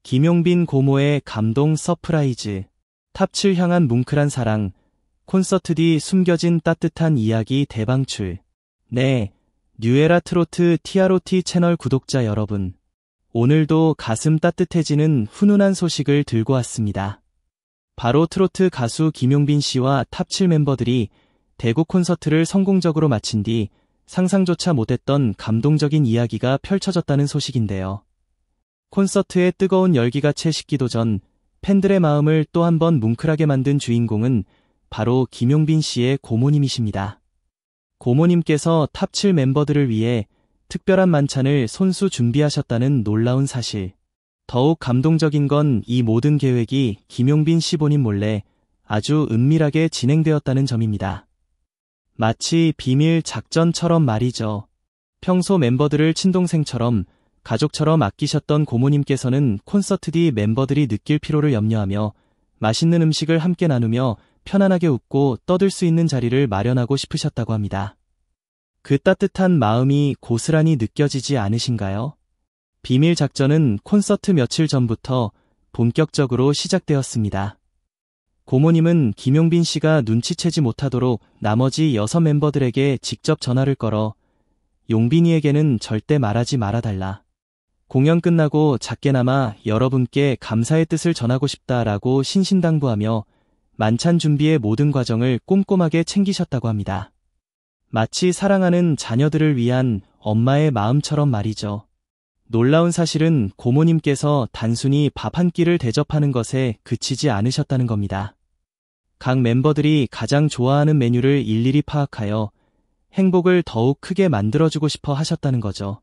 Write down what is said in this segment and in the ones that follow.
김용빈 고모의 감동 서프라이즈. 탑7 향한 뭉클한 사랑. 콘서트 뒤 숨겨진 따뜻한 이야기 대방출. 네, 뉴에라 트로트 TROT 채널 구독자 여러분. 오늘도 가슴 따뜻해지는 훈훈한 소식을 들고 왔습니다. 바로 트로트 가수 김용빈 씨와 탑7 멤버들이 대구 콘서트를 성공적으로 마친 뒤 상상조차 못했던 감동적인 이야기가 펼쳐졌다는 소식인데요. 콘서트의 뜨거운 열기가 채 식기도 전 팬들의 마음을 또 한 번 뭉클하게 만든 주인공은 바로 김용빈 씨의 고모님이십니다. 고모님께서 탑7 멤버들을 위해 특별한 만찬을 손수 준비하셨다는 놀라운 사실. 더욱 감동적인 건 이 모든 계획이 김용빈 씨 본인 몰래 아주 은밀하게 진행되었다는 점입니다. 마치 비밀 작전처럼 말이죠. 평소 멤버들을 친동생처럼 가족처럼 아끼셨던 고모님께서는 콘서트 뒤 멤버들이 느낄 피로를 염려하며 맛있는 음식을 함께 나누며 편안하게 웃고 떠들 수 있는 자리를 마련하고 싶으셨다고 합니다. 그 따뜻한 마음이 고스란히 느껴지지 않으신가요? 비밀 작전은 콘서트 며칠 전부터 본격적으로 시작되었습니다. 고모님은 김용빈 씨가 눈치채지 못하도록 나머지 6 멤버들에게 직접 전화를 걸어 용빈이에게는 절대 말하지 말아달라. 공연 끝나고 작게나마 여러분께 감사의 뜻을 전하고 싶다라고 신신당부하며 만찬 준비의 모든 과정을 꼼꼼하게 챙기셨다고 합니다. 마치 사랑하는 자녀들을 위한 엄마의 마음처럼 말이죠. 놀라운 사실은 고모님께서 단순히 밥 한 끼를 대접하는 것에 그치지 않으셨다는 겁니다. 각 멤버들이 가장 좋아하는 메뉴를 일일이 파악하여 행복을 더욱 크게 만들어주고 싶어 하셨다는 거죠.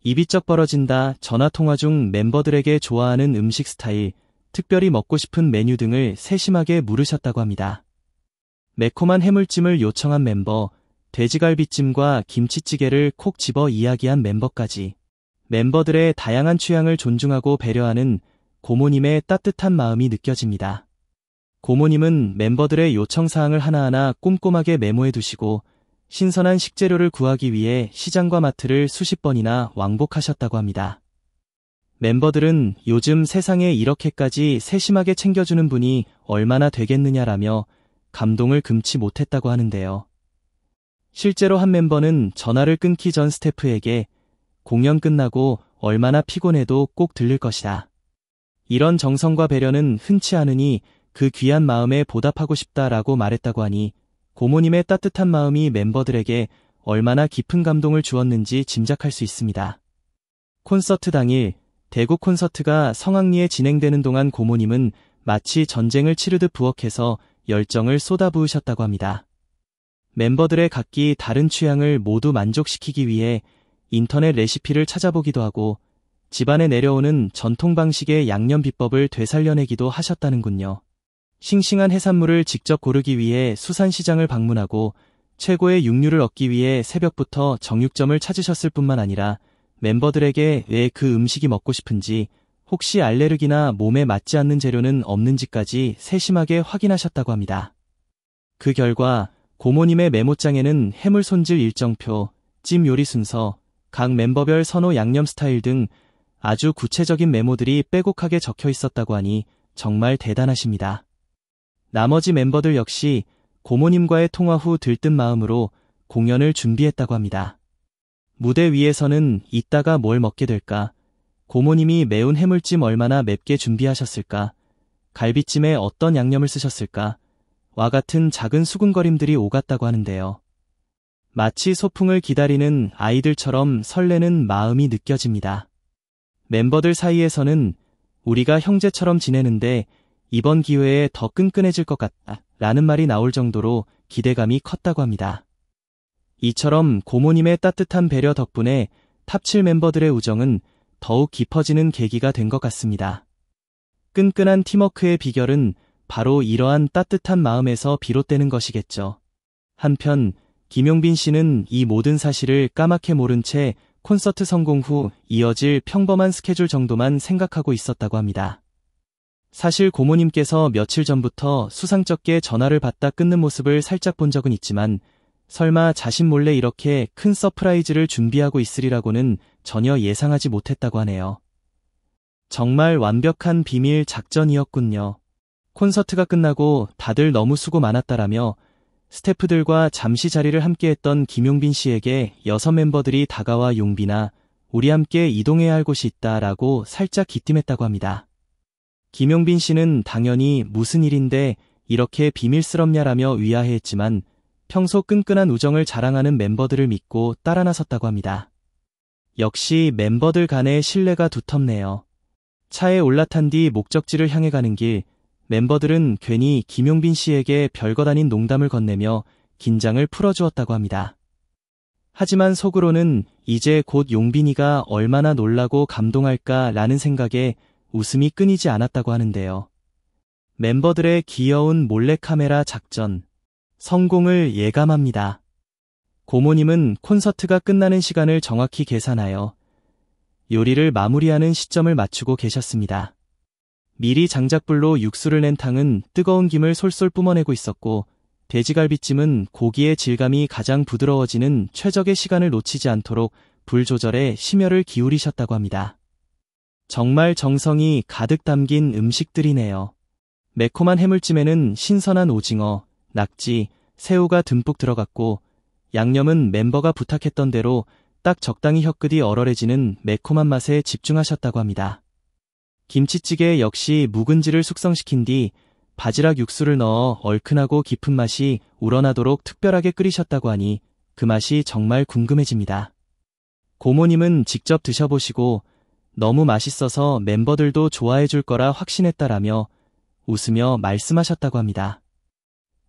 입이 쩍 벌어진다 전화통화 중 멤버들에게 좋아하는 음식 스타일, 특별히 먹고 싶은 메뉴 등을 세심하게 물으셨다고 합니다. 매콤한 해물찜을 요청한 멤버, 돼지갈비찜과 김치찌개를 콕 집어 이야기한 멤버까지. 멤버들의 다양한 취향을 존중하고 배려하는 고모님의 따뜻한 마음이 느껴집니다. 고모님은 멤버들의 요청사항을 하나하나 꼼꼼하게 메모해 두시고 신선한 식재료를 구하기 위해 시장과 마트를 수십 번이나 왕복하셨다고 합니다. 멤버들은 요즘 세상에 이렇게까지 세심하게 챙겨주는 분이 얼마나 되겠느냐라며 감동을 금치 못했다고 하는데요. 실제로 한 멤버는 전화를 끊기 전 스태프에게 공연 끝나고 얼마나 피곤해도 꼭 들를 것이다. 이런 정성과 배려는 흔치 않으니 그 귀한 마음에 보답하고 싶다라고 말했다고 하니 고모님의 따뜻한 마음이 멤버들에게 얼마나 깊은 감동을 주었는지 짐작할 수 있습니다. 콘서트 당일 대구 콘서트가 성황리에 진행되는 동안 고모님은 마치 전쟁을 치르듯 부엌에서 열정을 쏟아부으셨다고 합니다. 멤버들의 각기 다른 취향을 모두 만족시키기 위해 인터넷 레시피를 찾아보기도 하고 집안에 내려오는 전통 방식의 양념 비법을 되살려내기도 하셨다는군요. 싱싱한 해산물을 직접 고르기 위해 수산시장을 방문하고 최고의 육류를 얻기 위해 새벽부터 정육점을 찾으셨을 뿐만 아니라 멤버들에게 왜 그 음식이 먹고 싶은지, 혹시 알레르기나 몸에 맞지 않는 재료는 없는지까지 세심하게 확인하셨다고 합니다. 그 결과 고모님의 메모장에는 해물 손질 일정표, 찜 요리 순서, 각 멤버별 선호 양념 스타일 등 아주 구체적인 메모들이 빼곡하게 적혀 있었다고 하니 정말 대단하십니다. 나머지 멤버들 역시 고모님과의 통화 후 들뜬 마음으로 공연을 준비했다고 합니다. 무대 위에서는 이따가 뭘 먹게 될까? 고모님이 매운 해물찜 얼마나 맵게 준비하셨을까? 갈비찜에 어떤 양념을 쓰셨을까? 와 같은 작은 수군거림들이 오갔다고 하는데요. 마치 소풍을 기다리는 아이들처럼 설레는 마음이 느껴집니다. 멤버들 사이에서는 우리가 형제처럼 지내는데 이번 기회에 더 끈끈해질 것 같다 라는 말이 나올 정도로 기대감이 컸다고 합니다. 이처럼 고모님의 따뜻한 배려 덕분에 탑7 멤버들의 우정은 더욱 깊어지는 계기가 된 것 같습니다. 끈끈한 팀워크의 비결은 바로 이러한 따뜻한 마음에서 비롯되는 것이겠죠. 한편 김용빈 씨는 이 모든 사실을 까맣게 모른 채 콘서트 성공 후 이어질 평범한 스케줄 정도만 생각하고 있었다고 합니다. 사실 고모님께서 며칠 전부터 수상쩍게 전화를 받다 끊는 모습을 살짝 본 적은 있지만 설마 자신 몰래 이렇게 큰 서프라이즈를 준비하고 있으리라고는 전혀 예상하지 못했다고 하네요. 정말 완벽한 비밀 작전이었군요. 콘서트가 끝나고 다들 너무 수고 많았다라며 스태프들과 잠시 자리를 함께했던 김용빈 씨에게 여섯 멤버들이 다가와 용빈아, 우리 함께 이동해야 할 곳이 있다라고 살짝 기띔했다고 합니다. 김용빈 씨는 당연히 무슨 일인데 이렇게 비밀스럽냐라며 위아해했지만 평소 끈끈한 우정을 자랑하는 멤버들을 믿고 따라 나섰다고 합니다. 역시 멤버들 간의 신뢰가 두텁네요. 차에 올라탄 뒤 목적지를 향해 가는 길, 멤버들은 괜히 김용빈 씨에게 별것 아닌 농담을 건네며 긴장을 풀어주었다고 합니다. 하지만 속으로는 이제 곧 용빈이가 얼마나 놀라고 감동할까라는 생각에 웃음이 끊이지 않았다고 하는데요. 멤버들의 귀여운 몰래카메라 작전, 성공을 예감합니다. 고모님은 콘서트가 끝나는 시간을 정확히 계산하여 요리를 마무리하는 시점을 맞추고 계셨습니다. 미리 장작불로 육수를 낸 탕은 뜨거운 김을 솔솔 뿜어내고 있었고, 돼지갈비찜은 고기의 질감이 가장 부드러워지는 최적의 시간을 놓치지 않도록 불 조절에 심혈을 기울이셨다고 합니다. 정말 정성이 가득 담긴 음식들이네요. 매콤한 해물찜에는 신선한 오징어, 낙지, 새우가 듬뿍 들어갔고, 양념은 멤버가 부탁했던 대로 딱 적당히 혀끝이 얼얼해지는 매콤한 맛에 집중하셨다고 합니다. 김치찌개 역시 묵은지를 숙성시킨 뒤 바지락 육수를 넣어 얼큰하고 깊은 맛이 우러나도록 특별하게 끓이셨다고 하니 그 맛이 정말 궁금해집니다. 고모님은 직접 드셔보시고 너무 맛있어서 멤버들도 좋아해 줄 거라 확신했다라며 웃으며 말씀하셨다고 합니다.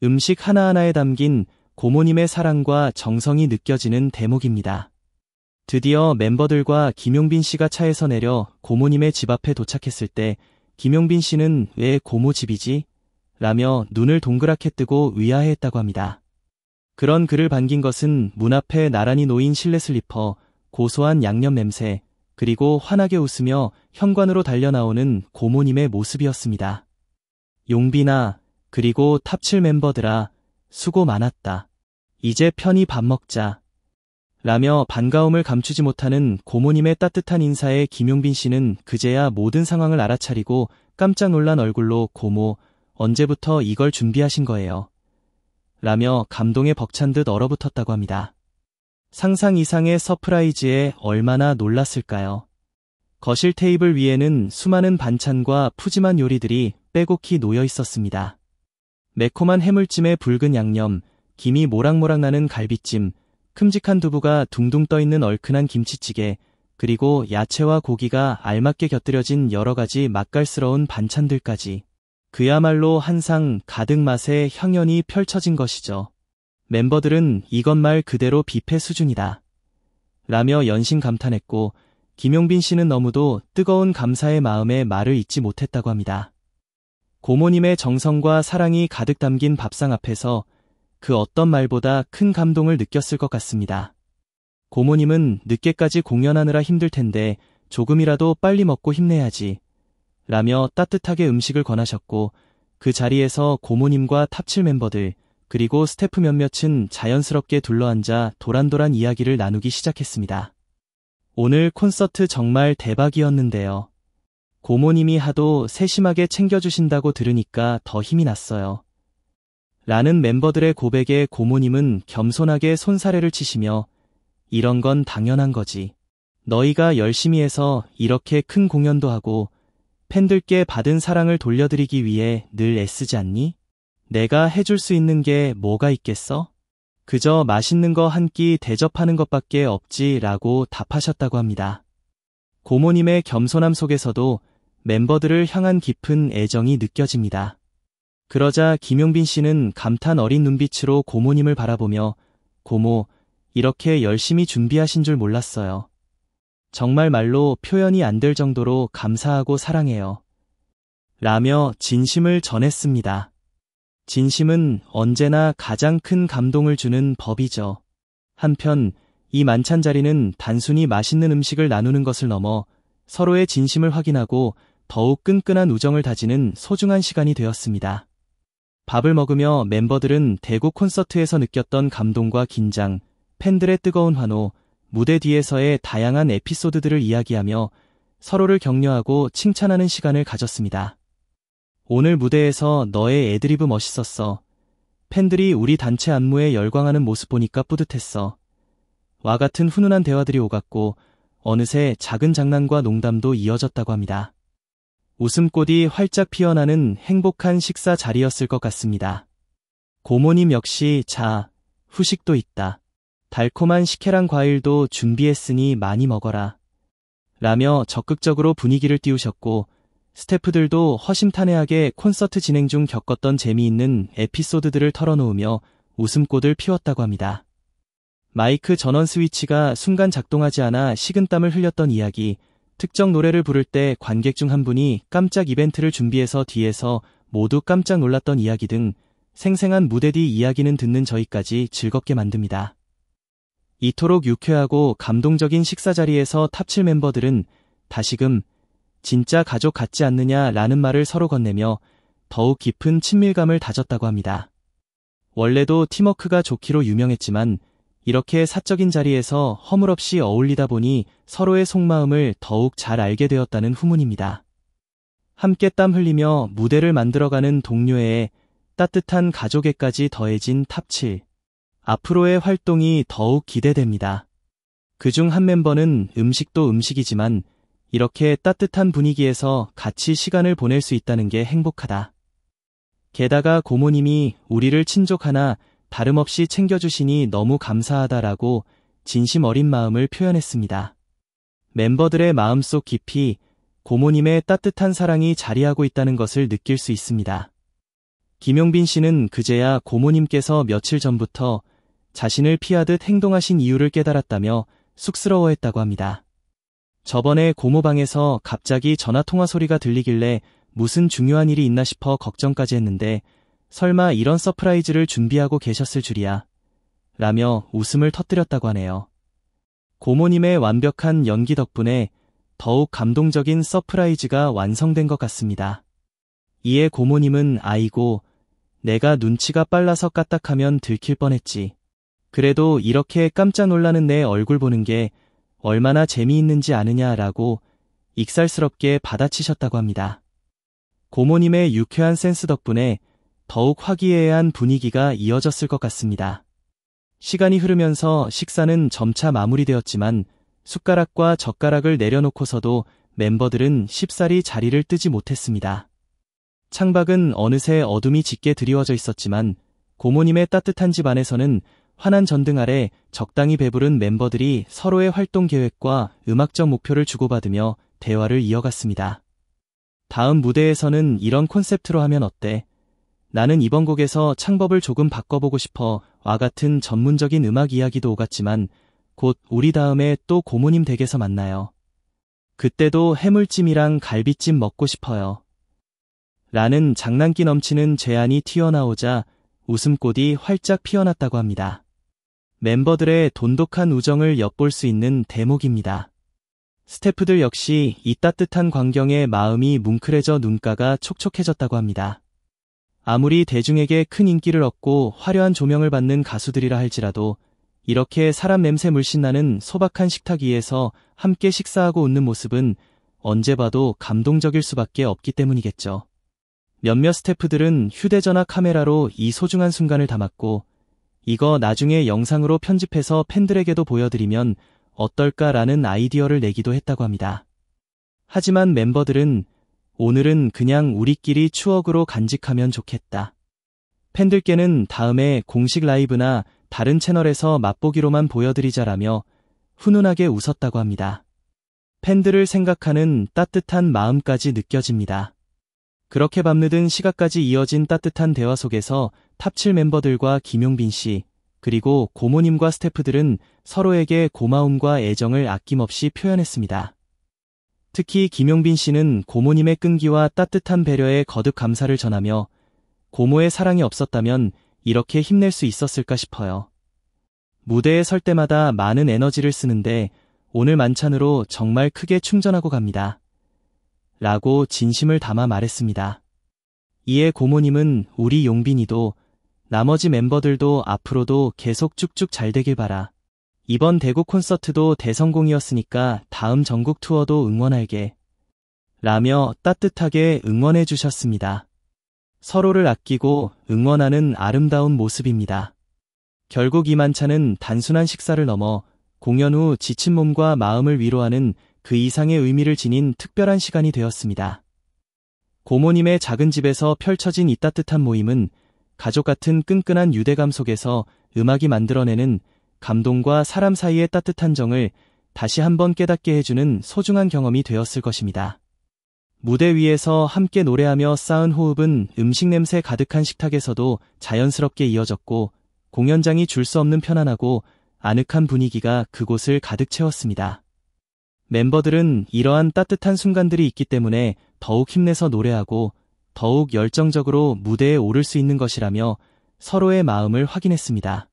음식 하나하나에 담긴 고모님의 사랑과 정성이 느껴지는 대목입니다. 드디어 멤버들과 김용빈 씨가 차에서 내려 고모님의 집 앞에 도착했을 때 김용빈 씨는 왜 고모 집이지? 라며 눈을 동그랗게 뜨고 의아해했다고 합니다. 그런 그를 반긴 것은 문 앞에 나란히 놓인 실내 슬리퍼, 고소한 양념 냄새, 그리고 환하게 웃으며 현관으로 달려나오는 고모님의 모습이었습니다. 용빈아, 그리고 탑7 멤버들아, 수고 많았다. 이제 편히 밥 먹자. 라며 반가움을 감추지 못하는 고모님의 따뜻한 인사에 김용빈 씨는 그제야 모든 상황을 알아차리고 깜짝 놀란 얼굴로 고모, 언제부터 이걸 준비하신 거예요? 라며 감동에 벅찬 듯 얼어붙었다고 합니다. 상상 이상의 서프라이즈에 얼마나 놀랐을까요? 거실 테이블 위에는 수많은 반찬과 푸짐한 요리들이 빼곡히 놓여 있었습니다. 매콤한 해물찜에 붉은 양념, 김이 모락모락 나는 갈비찜, 큼직한 두부가 둥둥 떠있는 얼큰한 김치찌개, 그리고 야채와 고기가 알맞게 곁들여진 여러 가지 맛깔스러운 반찬들까지. 그야말로 한 상 가득 맛의 향연이 펼쳐진 것이죠. 멤버들은 이것 말 그대로 뷔페 수준이다. 라며 연신 감탄했고, 김용빈 씨는 너무도 뜨거운 감사의 마음에 말을 잇지 못했다고 합니다. 고모님의 정성과 사랑이 가득 담긴 밥상 앞에서 그 어떤 말보다 큰 감동을 느꼈을 것 같습니다. 고모님은 늦게까지 공연하느라 힘들 텐데 조금이라도 빨리 먹고 힘내야지. 라며 따뜻하게 음식을 권하셨고 그 자리에서 고모님과 탑7 멤버들 그리고 스태프 몇몇은 자연스럽게 둘러앉아 도란도란 이야기를 나누기 시작했습니다. 오늘 콘서트 정말 대박이었는데요. 고모님이 하도 세심하게 챙겨주신다고 들으니까 더 힘이 났어요. 라는 멤버들의 고백에 고모님은 겸손하게 손사래를 치시며 이런 건 당연한 거지. 너희가 열심히 해서 이렇게 큰 공연도 하고 팬들께 받은 사랑을 돌려드리기 위해 늘 애쓰지 않니? 내가 해줄 수 있는 게 뭐가 있겠어? 그저 맛있는 거 한 끼 대접하는 것밖에 없지 라고 답하셨다고 합니다. 고모님의 겸손함 속에서도 멤버들을 향한 깊은 애정이 느껴집니다. 그러자 김용빈 씨는 감탄 어린 눈빛으로 고모님을 바라보며 고모, 이렇게 열심히 준비하신 줄 몰랐어요. 정말 말로 표현이 안 될 정도로 감사하고 사랑해요. 라며 진심을 전했습니다. 진심은 언제나 가장 큰 감동을 주는 법이죠. 한편 이 만찬 자리는 단순히 맛있는 음식을 나누는 것을 넘어 서로의 진심을 확인하고 더욱 끈끈한 우정을 다지는 소중한 시간이 되었습니다. 밥을 먹으며 멤버들은 대구 콘서트에서 느꼈던 감동과 긴장, 팬들의 뜨거운 환호, 무대 뒤에서의 다양한 에피소드들을 이야기하며 서로를 격려하고 칭찬하는 시간을 가졌습니다. 오늘 무대에서 너의 애드리브 멋있었어. 팬들이 우리 단체 안무에 열광하는 모습 보니까 뿌듯했어. 와 같은 훈훈한 대화들이 오갔고 어느새 작은 장난과 농담도 이어졌다고 합니다. 웃음꽃이 활짝 피어나는 행복한 식사 자리였을 것 같습니다. 고모님 역시 자, 후식도 있다. 달콤한 식혜랑 과일도 준비했으니 많이 먹어라. 라며 적극적으로 분위기를 띄우셨고 스태프들도 허심탄회하게 콘서트 진행 중 겪었던 재미있는 에피소드들을 털어놓으며 웃음꽃을 피웠다고 합니다. 마이크 전원 스위치가 순간 작동하지 않아 식은땀을 흘렸던 이야기, 특정 노래를 부를 때 관객 중 한 분이 깜짝 이벤트를 준비해서 뒤에서 모두 깜짝 놀랐던 이야기 등 생생한 무대 뒤 이야기는 듣는 저희까지 즐겁게 만듭니다. 이토록 유쾌하고 감동적인 식사 자리에서 탑7 멤버들은 다시금 진짜 가족 같지 않느냐라는 말을 서로 건네며 더욱 깊은 친밀감을 다졌다고 합니다. 원래도 팀워크가 좋기로 유명했지만 이렇게 사적인 자리에서 허물없이 어울리다 보니 서로의 속마음을 더욱 잘 알게 되었다는 후문입니다. 함께 땀 흘리며 무대를 만들어가는 동료애에 따뜻한 가족애까지 더해진 탑7. 앞으로의 활동이 더욱 기대됩니다. 그중 한 멤버는 음식도 음식이지만 이렇게 따뜻한 분위기에서 같이 시간을 보낼 수 있다는 게 행복하다. 게다가 고모님이 우리를 친족 하나 다름없이 챙겨주시니 너무 감사하다라고 진심 어린 마음을 표현했습니다. 멤버들의 마음속 깊이 고모님의 따뜻한 사랑이 자리하고 있다는 것을 느낄 수 있습니다. 김용빈 씨는 그제야 고모님께서 며칠 전부터 자신을 피하듯 행동하신 이유를 깨달았다며 쑥스러워했다고 합니다. 저번에 고모방에서 갑자기 전화통화 소리가 들리길래 무슨 중요한 일이 있나 싶어 걱정까지 했는데 설마 이런 서프라이즈를 준비하고 계셨을 줄이야 라며 웃음을 터뜨렸다고 하네요. 고모님의 완벽한 연기 덕분에 더욱 감동적인 서프라이즈가 완성된 것 같습니다. 이에 고모님은 아이고 내가 눈치가 빨라서 까딱하면 들킬 뻔했지. 그래도 이렇게 깜짝 놀라는 내 얼굴 보는 게 얼마나 재미있는지 아느냐라고 익살스럽게 받아치셨다고 합니다. 고모님의 유쾌한 센스 덕분에 더욱 화기애애한 분위기가 이어졌을 것 같습니다. 시간이 흐르면서 식사는 점차 마무리되었지만 숟가락과 젓가락을 내려놓고서도 멤버들은 쉽사리 자리를 뜨지 못했습니다. 창밖은 어느새 어둠이 짙게 드리워져 있었지만 고모님의 따뜻한 집 안에서는 환한 전등 아래 적당히 배부른 멤버들이 서로의 활동 계획과 음악적 목표를 주고받으며 대화를 이어갔습니다. 다음 무대에서는 이런 콘셉트로 하면 어때? 나는 이번 곡에서 창법을 조금 바꿔보고 싶어 와 같은 전문적인 음악 이야기도 오갔지만 곧 우리 다음에 또 고모님 댁에서 만나요. 그때도 해물찜이랑 갈비찜 먹고 싶어요. 라는 장난기 넘치는 제안이 튀어나오자 웃음꽃이 활짝 피어났다고 합니다. 멤버들의 돈독한 우정을 엿볼 수 있는 대목입니다. 스태프들 역시 이 따뜻한 광경에 마음이 뭉클해져 눈가가 촉촉해졌다고 합니다. 아무리 대중에게 큰 인기를 얻고 화려한 조명을 받는 가수들이라 할지라도 이렇게 사람 냄새 물씬 나는 소박한 식탁 위에서 함께 식사하고 웃는 모습은 언제 봐도 감동적일 수밖에 없기 때문이겠죠. 몇몇 스태프들은 휴대전화 카메라로 이 소중한 순간을 담았고 이거 나중에 영상으로 편집해서 팬들에게도 보여드리면 어떨까라는 아이디어를 내기도 했다고 합니다. 하지만 멤버들은 오늘은 그냥 우리끼리 추억으로 간직하면 좋겠다. 팬들께는 다음에 공식 라이브나 다른 채널에서 맛보기로만 보여드리자라며 훈훈하게 웃었다고 합니다. 팬들을 생각하는 따뜻한 마음까지 느껴집니다. 그렇게 밤늦은 시각까지 이어진 따뜻한 대화 속에서 탑7 멤버들과 김용빈 씨, 그리고 고모님과 스태프들은 서로에게 고마움과 애정을 아낌없이 표현했습니다. 특히 김용빈 씨는 고모님의 끈기와 따뜻한 배려에 거듭 감사를 전하며 고모의 사랑이 없었다면 이렇게 힘낼 수 있었을까 싶어요. 무대에 설 때마다 많은 에너지를 쓰는데 오늘 만찬으로 정말 크게 충전하고 갑니다. 라고 진심을 담아 말했습니다. 이에 고모님은 우리 용빈이도 나머지 멤버들도 앞으로도 계속 쭉쭉 잘 되길 바라. 이번 대구 콘서트도 대성공이었으니까 다음 전국 투어도 응원할게. 라며 따뜻하게 응원해 주셨습니다. 서로를 아끼고 응원하는 아름다운 모습입니다. 결국 이 만찬은 단순한 식사를 넘어 공연 후 지친 몸과 마음을 위로하는 그 이상의 의미를 지닌 특별한 시간이 되었습니다. 고모님의 작은 집에서 펼쳐진 이 따뜻한 모임은 가족 같은 끈끈한 유대감 속에서 음악이 만들어내는 감동과 사람 사이의 따뜻한 정을 다시 한번 깨닫게 해주는 소중한 경험이 되었을 것입니다. 무대 위에서 함께 노래하며 쌓은 호흡은 음식 냄새 가득한 식탁에서도 자연스럽게 이어졌고 공연장이 줄 수 없는 편안하고 아늑한 분위기가 그곳을 가득 채웠습니다. 멤버들은 이러한 따뜻한 순간들이 있기 때문에 더욱 힘내서 노래하고 더욱 열정적으로 무대에 오를 수 있는 것이라며 서로의 마음을 확인했습니다.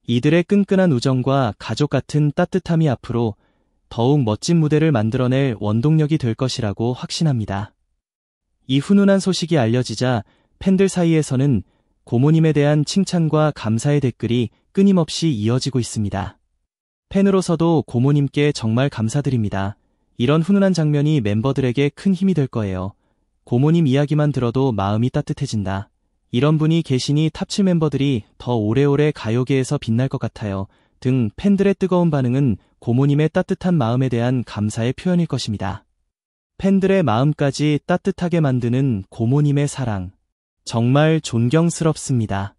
이들의 끈끈한 우정과 가족 같은 따뜻함이 앞으로 더욱 멋진 무대를 만들어낼 원동력이 될 것이라고 확신합니다. 이 훈훈한 소식이 알려지자 팬들 사이에서는 고모님에 대한 칭찬과 감사의 댓글이 끊임없이 이어지고 있습니다. 팬으로서도 고모님께 정말 감사드립니다. 이런 훈훈한 장면이 멤버들에게 큰 힘이 될 거예요. 고모님 이야기만 들어도 마음이 따뜻해진다. 이런 분이 계시니 탑7 멤버들이 더 오래오래 가요계에서 빛날 것 같아요. 등 팬들의 뜨거운 반응은 고모님의 따뜻한 마음에 대한 감사의 표현일 것입니다. 팬들의 마음까지 따뜻하게 만드는 고모님의 사랑. 정말 존경스럽습니다.